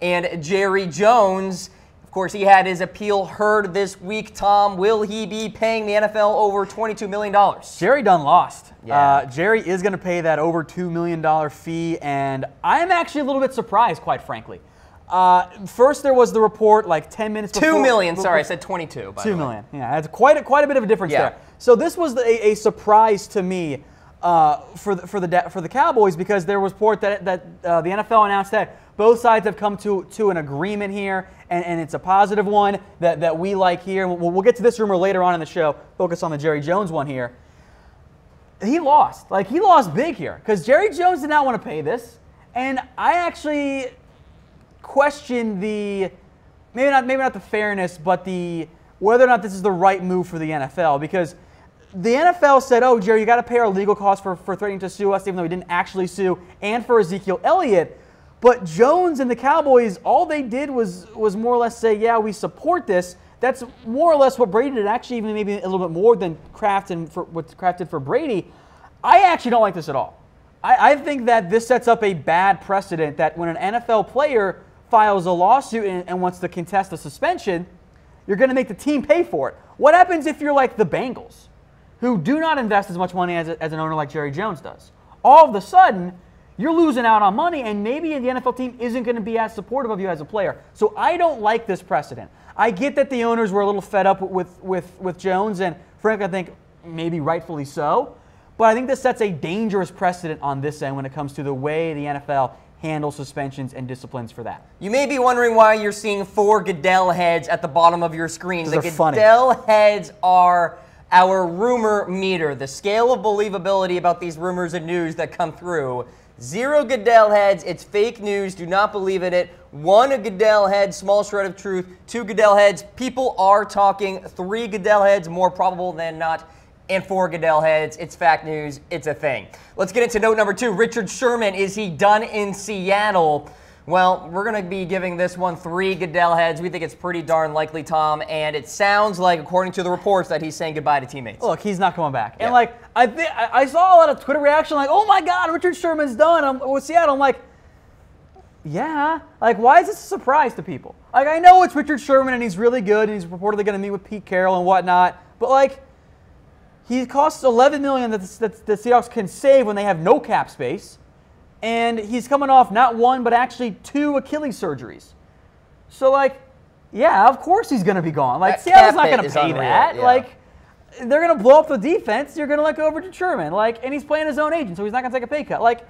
And Jerry Jones, of course, he had his appeal heard this week. Tom, will he be paying the NFL over $22 million? Jerry done lost. Yeah. Jerry is going to pay that over $2 million fee, and I'm actually a little bit surprised, quite frankly. First, there was the report like 10 minutes before. $2 million. Sorry, I said 22. By $2 million. Yeah, it's quite a bit of a difference there. So this was a surprise to me for the Cowboys, because there was report that the NFL announced that both sides have come to an agreement here, and it's a positive one that we like here. We'll get to this rumor later on in the show. Focus on the Jerry Jones one here. He lost. Like, he lost big here because Jerry Jones did not want to pay this, and I actually question maybe not the fairness, but whether or not this is the right move for the NFL, because the NFL said, "Oh, Jerry, you got to pay our legal costs for threatening to sue us, even though he didn't actually sue, and for Ezekiel Elliott." But Jones and the Cowboys, all they did was more or less say, "Yeah, we support this." That's more or less what Brady did. Actually, even maybe a little bit more than Kraft and what Kraft did for Brady. I actually don't like this at all. I think that this sets up a bad precedent that when an NFL player files a lawsuit and wants to contest a suspension, you're going to make the team pay for it. What happens if you're like the Bengals, who do not invest as much money as an owner like Jerry Jones does? All of a sudden, you're losing out on money, and maybe the NFL team isn't going to be as supportive of you as a player. So I don't like this precedent. I get that the owners were a little fed up with Jones, and frankly, I think maybe rightfully so. But I think this sets a dangerous precedent on this end when it comes to the way the NFL handles suspensions and disciplines for that. You may be wondering why you're seeing 4 Goodell heads at the bottom of your screen. Those the are Goodell funny. heads are our rumor meter, the scale of believability about these rumors and news that come through. 0 Goodell heads, it's fake news, do not believe in it. 1 Goodell head, small shred of truth. 2 Goodell heads, people are talking. 3 Goodell heads, more probable than not. And 4 Goodell heads, it's fact news, it's a thing. Let's get into note number 2. Richard Sherman, is he done in Seattle? Well, we're going to be giving this one 3 Goodell heads. We think it's pretty darn likely, Tom, and it sounds like, according to the reports, that he's saying goodbye to teammates. Look, he's not coming back. And like, I saw a lot of Twitter reaction like, "Oh my God, Richard Sherman's done with Seattle." I'm like, yeah. Like, why is this a surprise to people? Like, I know it's Richard Sherman and he's really good and he's reportedly going to meet with Pete Carroll and whatnot, but like, he costs $11 million that the Seahawks can save when they have no cap space, and he's coming off not 1 but actually 2 Achilles surgeries. So like, yeah, of course he's going to be gone. Like, Seattle's not going to pay that. Yeah. Like, they're going to blow up the defense. You're going to let go of Richard Sherman. Like, and he's playing his own agent, so he's not going to take a pay cut. Like,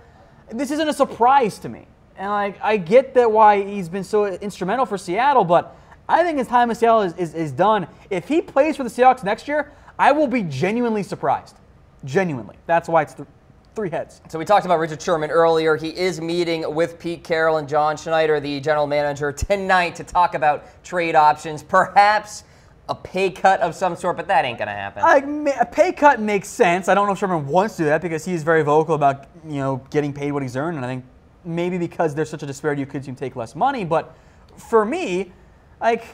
this isn't a surprise to me. And like, I get that why he's been so instrumental for Seattle, but I think his time in Seattle is done. If he plays for the Seahawks next year, I will be genuinely surprised. Genuinely. That's why it's 3 heads. So we talked about Richard Sherman earlier. He is meeting with Pete Carroll and John Schneider, the general manager, tonight to talk about trade options. Perhaps a pay cut of some sort, but that ain't going to happen. A pay cut makes sense. I don't know if Sherman wants to do that because he's very vocal about, getting paid what he's earned, and I think maybe because there's such a disparity, you could take less money. But for me, like,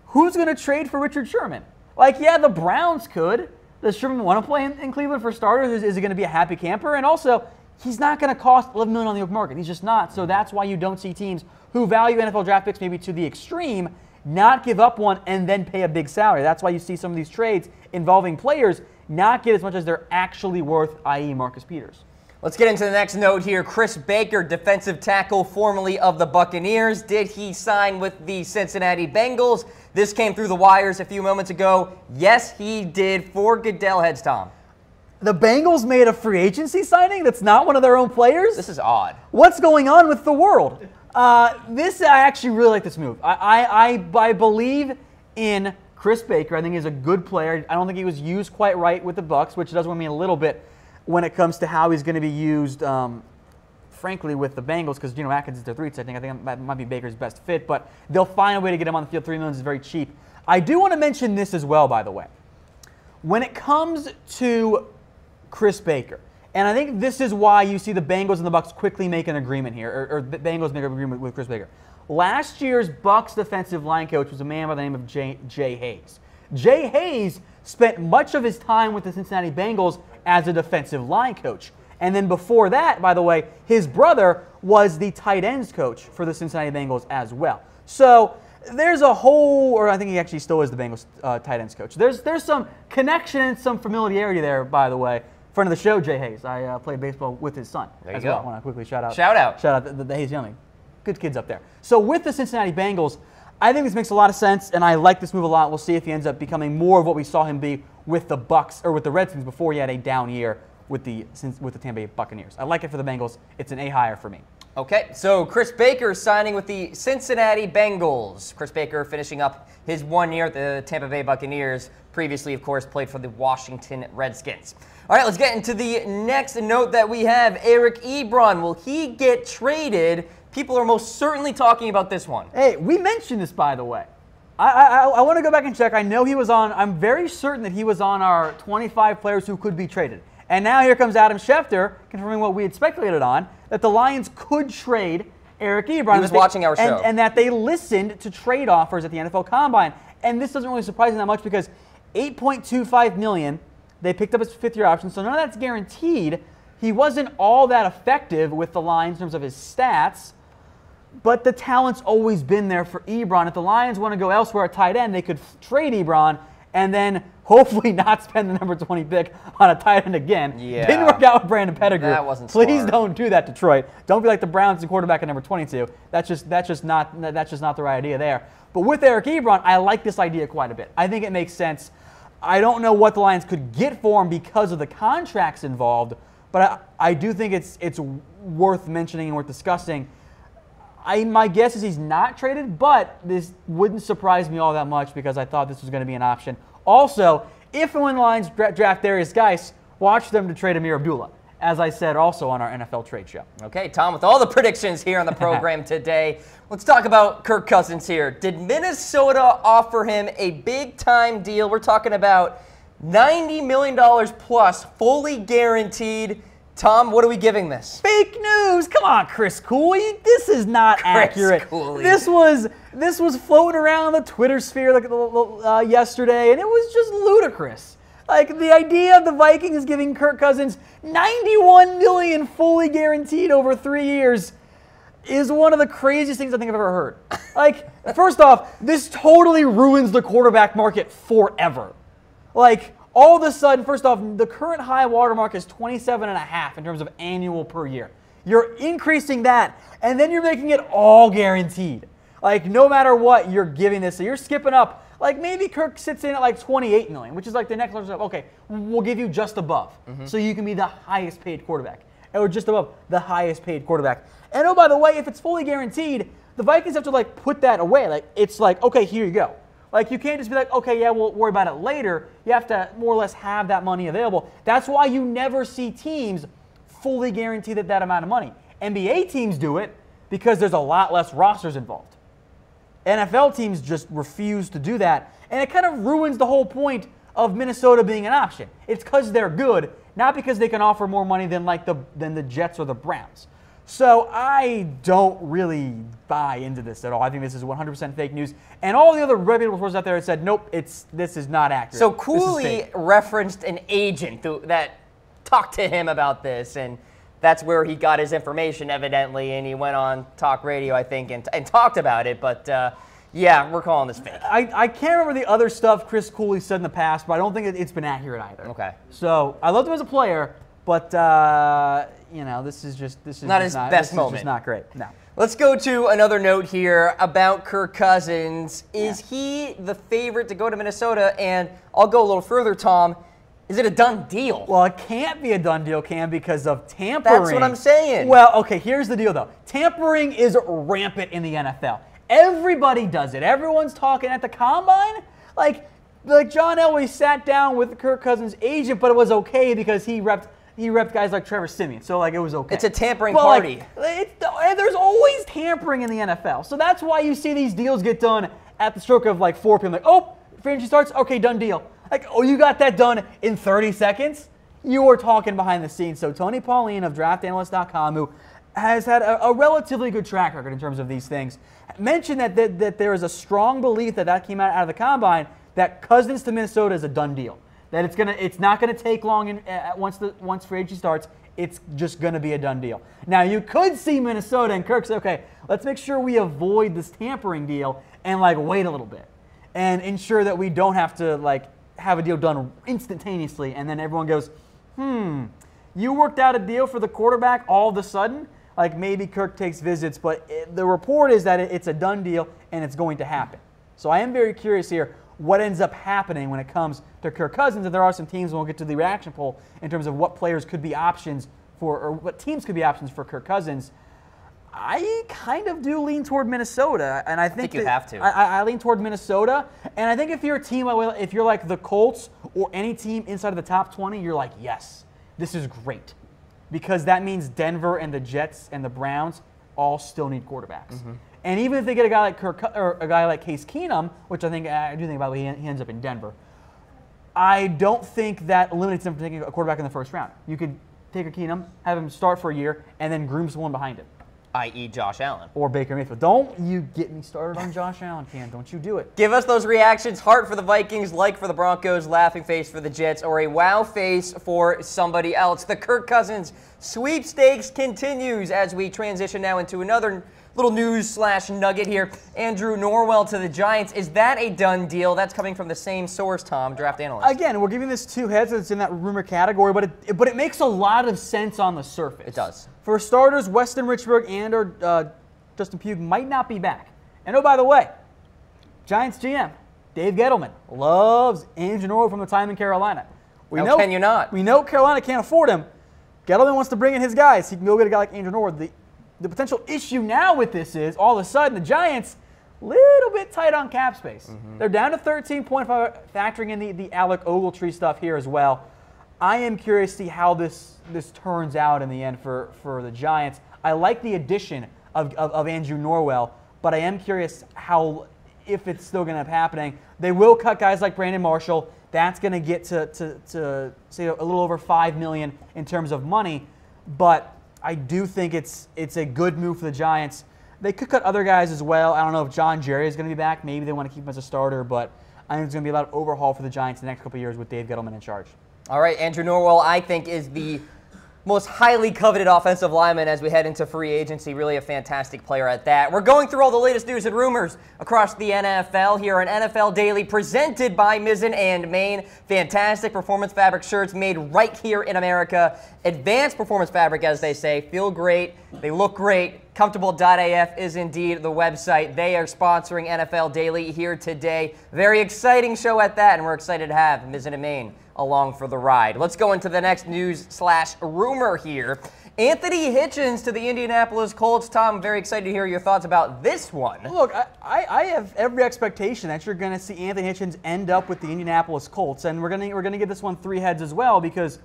who's going to trade for Richard Sherman? Like, yeah, the Browns could. Does Sherman want to play in Cleveland for starters? Is he going to be a happy camper? And also, he's not going to cost $11 million on the open market. He's just not. So that's why you don't see teams who value NFL draft picks maybe to the extreme not give up one and then pay a big salary. That's why you see some of these trades involving players not get as much as they're actually worth, i.e. Marcus Peters. Let's get into the next note here. Chris Baker, defensive tackle formerly of the Buccaneers. Did he sign with the Cincinnati Bengals? This came through the wires a few moments ago. Yes, he did. 4 Goodell heads, Tom. The Bengals made a free agency signing that's not one of their own players? This is odd. What's going on with the world? I actually really like this move. I believe in Chris Baker. I think he's a good player. I don't think he was used quite right with the Bucs, which does worry me a little bit when it comes to how he's going to be used, frankly, with the Bengals, because Atkins is their 3. I think that might be Baker's best fit, but they'll find a way to get him on the field. $3 million is very cheap. I do want to mention this as well, by the way. When it comes to Chris Baker, and I think this is why you see the Bengals and the Bucs quickly make an agreement here, or the Bengals make an agreement with Chris Baker. Last year's Bucs defensive line coach was a man by the name of Jay Hayes. Jay Hayes spent much of his time with the Cincinnati Bengals as a defensive line coach. And then before that, by the way, his brother was the tight ends coach for the Cincinnati Bengals as well. So there's a whole, or I think he actually still is the Bengals tight ends coach. There's some connection and some familiarity there, by the way. Friend of the show, Jay Hayes. I played baseball with his son as well. I want to quickly shout out. Shout out the Hayes Youngling. Good kids up there. So with the Cincinnati Bengals, I think this makes a lot of sense, and I like this move a lot. We'll see if he ends up becoming more of what we saw him be with the Bucs or with the Redskins before he had a down year with the Tampa Bay Buccaneers. I like it for the Bengals. It's an A hire for me. Okay, so Chris Baker signing with the Cincinnati Bengals. Chris Baker finishing up his 1 year at the Tampa Bay Buccaneers. Previously, of course, played for the Washington Redskins. All right, let's get into the next note that we have. Eric Ebron, will he get traded? People are most certainly talking about this one. Hey, we mentioned this, by the way. I want to go back and check. I know he was on, I'm very certain that he was on our 25 players who could be traded. And now here comes Adam Schefter confirming what we had speculated on, that the Lions could trade Eric Ebron. He was watching our show. And that they listened to trade offers at the NFL Combine. And this doesn't really surprise me that much because $8.25 million, they picked up his fifth-year option, so none of that's guaranteed. He wasn't all that effective with the Lions in terms of his stats, but the talent's always been there for Ebron. If the Lions want to go elsewhere at tight end, they could trade Ebron and then hopefully not spend the number 20 pick on a tight end again. Yeah. Didn't work out with Brandon Pettigrew. That wasn't Please smart. don't do that, Detroit. Don't be like the Browns and quarterback at number 22. That's just not the right idea there. But with Eric Ebron, I like this idea quite a bit. I think it makes sense. I don't know what the Lions could get for him because of the contracts involved, but I do think it's worth mentioning and worth discussing. My guess is he's not traded, but this wouldn't surprise me all that much because I thought this was going to be an option. Also, if and when the Lions draft Darius Geis, watch them to trade Amir Abdullah, as I said also on our NFL trade show. Okay, Tom, with all the predictions here on the program today, let's talk about Kirk Cousins here. Did Minnesota offer him a big-time deal? We're talking about $90 million plus, fully guaranteed. Tom, what are we giving this? Fake news! Come on, Chris Cooley. This is not accurate. Cooley. This was floating around the Twitter sphere yesterday, and it was just ludicrous. Like, the idea of the Vikings giving Kirk Cousins $91 million fully guaranteed over 3 years is one of the craziest things I think I've ever heard. Like, first off, this totally ruins the quarterback market forever. Like, all of a sudden, first off, the current high watermark is 27.5 in terms of annual per year. You're increasing that, and then you're making it all guaranteed. Like, no matter what, you're giving this. So you're skipping up. Like, maybe Kirk sits in at like $28 million, which is like the next level. Okay, we'll give you just above, so you can be the highest paid quarterback, or just above the highest paid quarterback. And oh, by the way, if it's fully guaranteed, the Vikings have to like put that away. Like, it's like, okay, here you go. Like, you can't just be like, okay, yeah, we'll worry about it later. You have to more or less have that money available. That's why you never see teams fully guarantee that amount of money. NBA teams do it because there's a lot less rosters involved. NFL teams just refuse to do that, and it kind of ruins the whole point of Minnesota being an option. It's because they're good, not because they can offer more money than the Jets or the Browns. So I don't really buy into this at all. I think this is 100% fake news. And all the other reputable sources out there have said, nope, this is not accurate. So Cooley referenced an agent that talked to him about this, and that's where he got his information, evidently, and he went on talk radio, I think, and talked about it. But, yeah, we're calling this fake. I can't remember the other stuff Chris Cooley said in the past, but I don't think it's been accurate either. Okay. So I loved him as a player, but, you know, this is not his best moment. This is just not great. No. Let's go to another note here about Kirk Cousins. Is he the favorite to go to Minnesota? And I'll go a little further, Tom. Is it a done deal? Well, it can't be a done deal, Cam, because of tampering. That's what I'm saying. Well, okay, here's the deal, though. Tampering is rampant in the NFL. Everybody does it. Everyone's talking at the Combine. Like John Elway sat down with Kirk Cousins' agent, but it was okay because he repped guys like Trevor Siemian, so like it was okay. It's a tampering party. There's always tampering in the NFL, so that's why you see these deals get done at the stroke of like 4 p.m. Like, oh, free agency starts, okay, done deal. Like, oh, you got that done in 30 seconds? You were talking behind the scenes. So Tony Pauline of DraftAnalyst.com, who has had a relatively good track record in terms of these things, mentioned that there is a strong belief that came out of the Combine that Cousins to Minnesota is a done deal. that it's not gonna take long once free agency starts. It's just going to be a done deal. Now, you could see Minnesota and Kirk say, okay, let's make sure we avoid this tampering deal and, wait a little bit and ensure that we don't have to, have a deal done instantaneously. And then everyone goes, you worked out a deal for the quarterback all of a sudden? Maybe Kirk takes visits, but the report is that it's a done deal and it's going to happen. So I am very curious here what ends up happening when it comes to Kirk Cousins. And there are some teams, and we'll get to the reaction poll, in terms of what players could be options for, or what teams could be options for Kirk Cousins. I kind of do lean toward Minnesota. And I think you have to. I lean toward Minnesota. And I think if you're a team, if you're like the Colts or any team inside of the top 20, you're like, yes, this is great. Because that means Denver and the Jets and the Browns all still need quarterbacks. And even if they get a guy like Kirk or a guy like Case Keenum, which I do think about, he ends up in Denver, I don't think that eliminates them from taking a quarterback in the first round. You could take a Keenum, have him start for a year, and then groom someone behind him. I.e. Josh Allen. Or Baker Mayfield. Don't you get me started on Josh Allen, Cam. Don't you do it. Give us those reactions. Heart for the Vikings, like for the Broncos, laughing face for the Jets, or a wow face for somebody else. The Kirk Cousins sweepstakes continues as we transition now into another little news/nugget here. Andrew Norwell to the Giants. Is that a done deal? That's coming from the same source, Tom, draft analyst. Again, we're giving this two heads. It's in that rumor category, but it makes a lot of sense on the surface. It does. For starters, Weston Richburg and or Justin Pugh might not be back. And oh, by the way, Giants GM Dave Gettleman loves Andrew Norwell from the time in Carolina. How can you not? We know Carolina can't afford him. Gettleman wants to bring in his guys. He can go get a guy like Andrew Norwell. The potential issue now with this is all of a sudden the Giants little bit tight on cap space. They're down to 13.5, factoring in the Alec Ogletree stuff here as well. I am curious to see how this turns out in the end for the Giants. I like the addition of Andrew Norwell, but I am curious if it's still going to be happening. They will cut guys like Brandon Marshall. That's going to get to say a little over $5 million in terms of money, but I do think it's a good move for the Giants. They could cut other guys as well. I don't know if John Jerry is going to be back. Maybe they want to keep him as a starter, but I think it's going to be a lot of overhaul for the Giants in the next couple of years with Dave Gettleman in charge. All right, Andrew Norwell, I think, is the most highly coveted offensive lineman as we head into free agency. Really a fantastic player at that. We're going through all the latest news and rumors across the NFL here on NFL Daily, presented by Mizzen and Main. Fantastic performance fabric shirts made right here in America. Advanced performance fabric, as they say. Feel great. They look great. Comfortable.af is indeed the website. They are sponsoring NFL Daily here today. Very exciting show at that, and we're excited to have Mizzen and Main along for the ride. Let's go into the next news/rumor here. Anthony Hitchens to the Indianapolis Colts. Tom, I'm very excited to hear your thoughts about this one. Look, I have every expectation that you're going to see Anthony Hitchens end up with the Indianapolis Colts, and we're going to give this one three heads as well, because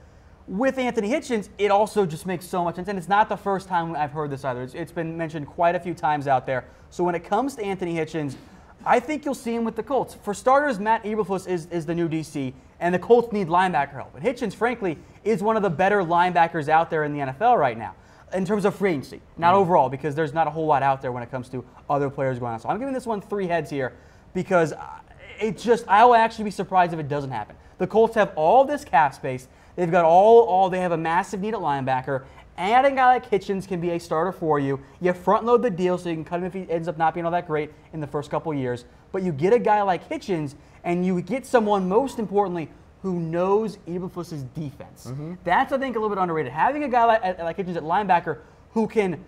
with Anthony Hitchens, it also just makes so much sense, and it's not the first time I've heard this either. It's been mentioned quite a few times out there. So when it comes to Anthony Hitchens, I think you'll see him with the Colts. For starters, Matt Eberflus is the new DC, and the Colts need linebacker help. And Hitchens, frankly, is one of the better linebackers out there in the NFL right now, in terms of free agency. Not overall, because there's not a whole lot out there when it comes to other players going on. So I'm giving this one three heads here, because I will actually be surprised if it doesn't happen. The Colts have all this cap space. They've got they have a massive need at linebacker. Adding a guy like Hitchens can be a starter for you. You front load the deal so you can cut him if he ends up not being all that great in the first couple of years. But you get a guy like Hitchens, and you get someone, most importantly, who knows Eberflus's defense. That's, I think, a little bit underrated. Having a guy like Hitchens at linebacker who can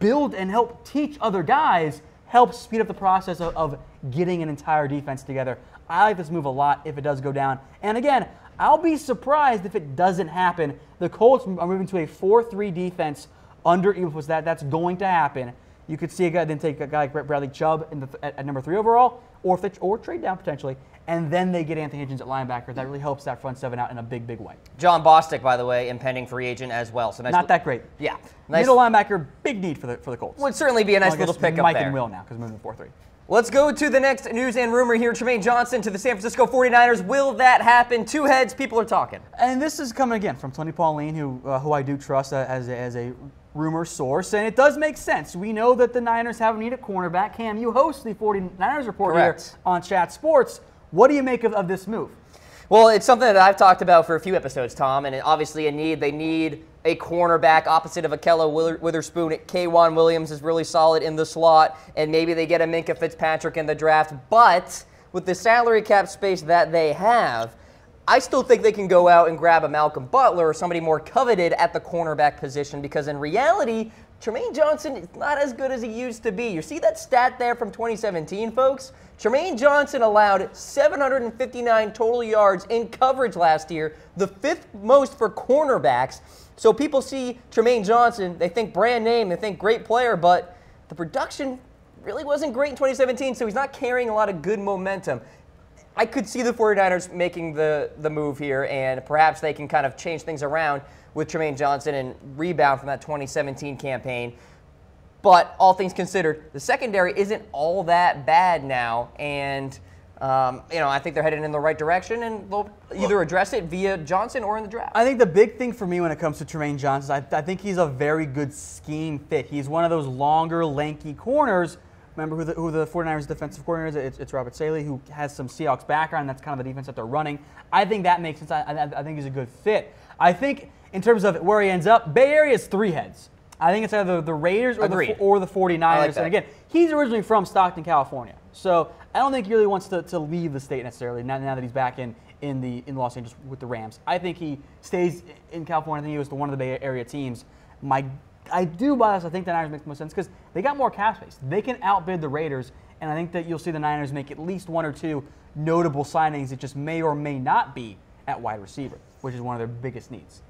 build and help teach other guys helps speed up the process of getting an entire defense together. I like this move a lot if it does go down. And again, I'll be surprised if it doesn't happen. The Colts are moving to a 4-3 defense under Eberflus. That's going to happen. You could see a guy then take a guy like Bradley Chubb at number 3 overall, or trade down potentially, and then they get Anthony Hitchens at linebacker. That really helps that front seven out in a big, big way. John Bostic, by the way, impending free agent as well. So nice. Not that great. Yeah. Nice. Middle linebacker, big need for the Colts. Would certainly be a nice little pickup Mike there. and Will now, because we're moving to 4-3. Let's go to the next news and rumor here. Trumaine Johnson to the San Francisco 49ers. Will that happen? Two heads, people are talking. And this is coming again from Tony Pauline, who I do trust as a rumor source. And it does make sense. We know that the Niners have a need at cornerback. Cam, you host the 49ers Report here on Chat Sports. What do you make of this move? Well, it's something that I've talked about for a few episodes, Tom, and obviously a need. They need a cornerback opposite of Ahkello Witherspoon. K'Wan Williams is really solid in the slot, and maybe they get a Minkah Fitzpatrick in the draft. But with the salary cap space that they have, I still think they can go out and grab a Malcolm Butler or somebody more coveted at the cornerback position, because in reality, Trumaine Johnson is not as good as he used to be. You see that stat there from 2017, folks? Trumaine Johnson allowed 759 total yards in coverage last year, the 5th most for cornerbacks. So people see Trumaine Johnson, they think brand name, they think great player, but the production really wasn't great in 2017, so he's not carrying a lot of good momentum. I could see the 49ers making the move here, and perhaps they can kind of change things around with Trumaine Johnson and rebound from that 2017 campaign. But all things considered, the secondary isn't all that bad now, and I think they're headed in the right direction, and they'll either address it via Johnson or in the draft. I think the big thing for me when it comes to Trumaine Johnson, I think he's a very good scheme fit. He's one of those longer, lanky corners. Remember who the 49ers defensive coordinator is? It's Robert Saleh, who has some Seahawks background. That's kind of the defense that they're running. I think that makes sense. I think he's a good fit. I think in terms of where he ends up, Bay Area is 3 heads. I think it's either the Raiders or the 49ers. Like and again, he's originally from Stockton, California. So I don't think he really wants to leave the state necessarily now that he's back in Los Angeles with the Rams. I think he stays in California. I think he goes to one of the Bay Area teams. I do buy this. I think the Niners make the most sense because they got more cap space. They can outbid the Raiders, and I think that you'll see the Niners make at least 1 or 2 notable signings that just may or may not be at wide receiver, which is one of their biggest needs.